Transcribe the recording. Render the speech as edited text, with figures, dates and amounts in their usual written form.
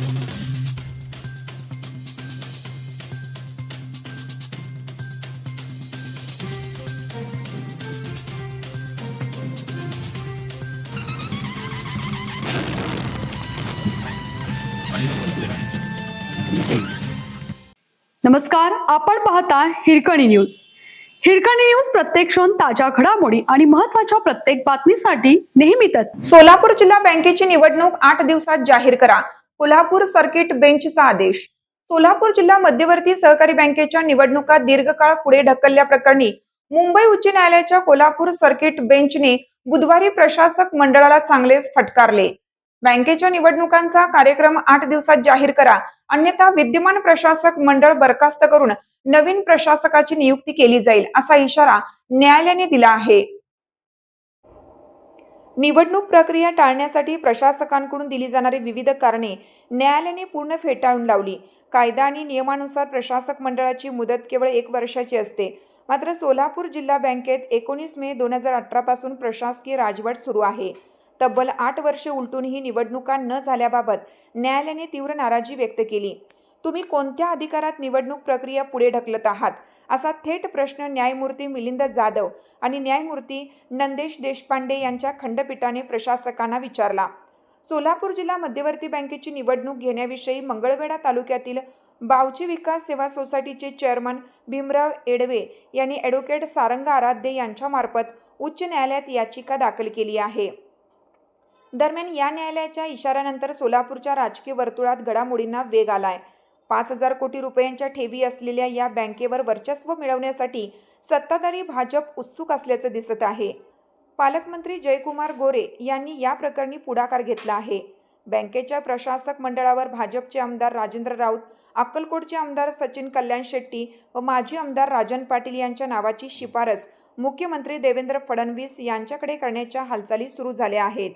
नमस्कार, आपण पाहता हिरकणी न्यूज. हिरकणी न्यूज प्रत्येक क्षण ताज्या घडामोडी आणि महत्त्वाच्या प्रत्येक बातमीसाठी नेहमीच. सोलापूर जिल्हा बँकेची निवडणूक 8 दिवसात जाहीर करा. कोल्हापूर सर्किट बेंचचा आदेश. सोलापूर जिल्हा मध्यवर्ती सहकारी बँकेच्या निवडणुका दीर्घकाळ पुढे ढकलल्याप्रकरणी मुंबई उच्च न्यायालयाच्या कोल्हापूर सर्किट बेंचने बुधवारी प्रशासक मंडळाला चांगलेच फटकारले. बँकेच्या निवडणुकांचा कार्यक्रम 8 दिवसात जाहीर करा, अन्यथा विद्यमान प्रशासक मंडळ बरखास्त करून नवीन प्रशासकाची नियुक्ती केली जाईल, असा इशारा न्यायालयाने दिला आहे. निवडणूक प्रक्रिया टाळण्यासाठी प्रशासकांकडून दिली जाणारी विविध कारणे न्यायालयाने पूर्ण फेटाळून लावली. कायदा आणि नियमानुसार प्रशासक मंडळाची मुदत केवळ 1 वर्षाची असते. मात्र सोलापूर जिल्हा बँकेत 19 मे 2018 पासून प्रशासकीय राजवट सुरू आहे. तब्बल 8 वर्षे उलटूनही निवडणुका न झाल्याबाबत न्यायालयाने तीव्र नाराजी व्यक्त केली. तुम्ही कोणत्या अधिकारात निवडणूक प्रक्रिया पुढे ढकलत आहात, असा थेट प्रश्न न्यायमूर्ती मिलिंद जाधव आणि न्यायमूर्ती नंदेश देशपांडे यांच्या खंडपीठाने प्रशासकांना विचारला. सोलापूर जिल्हा मध्यवर्ती बँकेची निवडणूक घेण्याविषयी मंगळवेढा तालुक्यातील बावची विकास सेवा सोसायटीचे चेअरमन भीमराव एडवे यांनी ॲडव्होकेट सारंग आराध्य यांच्यामार्फत उच्च न्यायालयात याचिका दाखल केली आहे. दरम्यान या न्यायालयाच्या इशाऱ्यानंतर सोलापूरच्या राजकीय वर्तुळात घडामोडींना वेग आलाय. 5,000 कोटी रुपयांच्या ठेवी असलेल्या या बँकेवर वर्चस्व मिळवण्यासाठी सत्ताधारी भाजप उत्सुक असल्याचं दिसत आहे. पालकमंत्री जयकुमार गोरे यांनी या प्रकरणी पुढाकार घेतला आहे. बँकेच्या प्रशासक मंडळावर भाजपचे आमदार राजेंद्र राऊत, अक्कलकोटचे आमदार सचिन कल्याण शेट्टी व माजी आमदार राजन पाटील यांच्या नावाची शिफारस मुख्यमंत्री देवेंद्र फडणवीस यांच्याकडे करण्याच्या हालचाली सुरू झाल्या आहेत.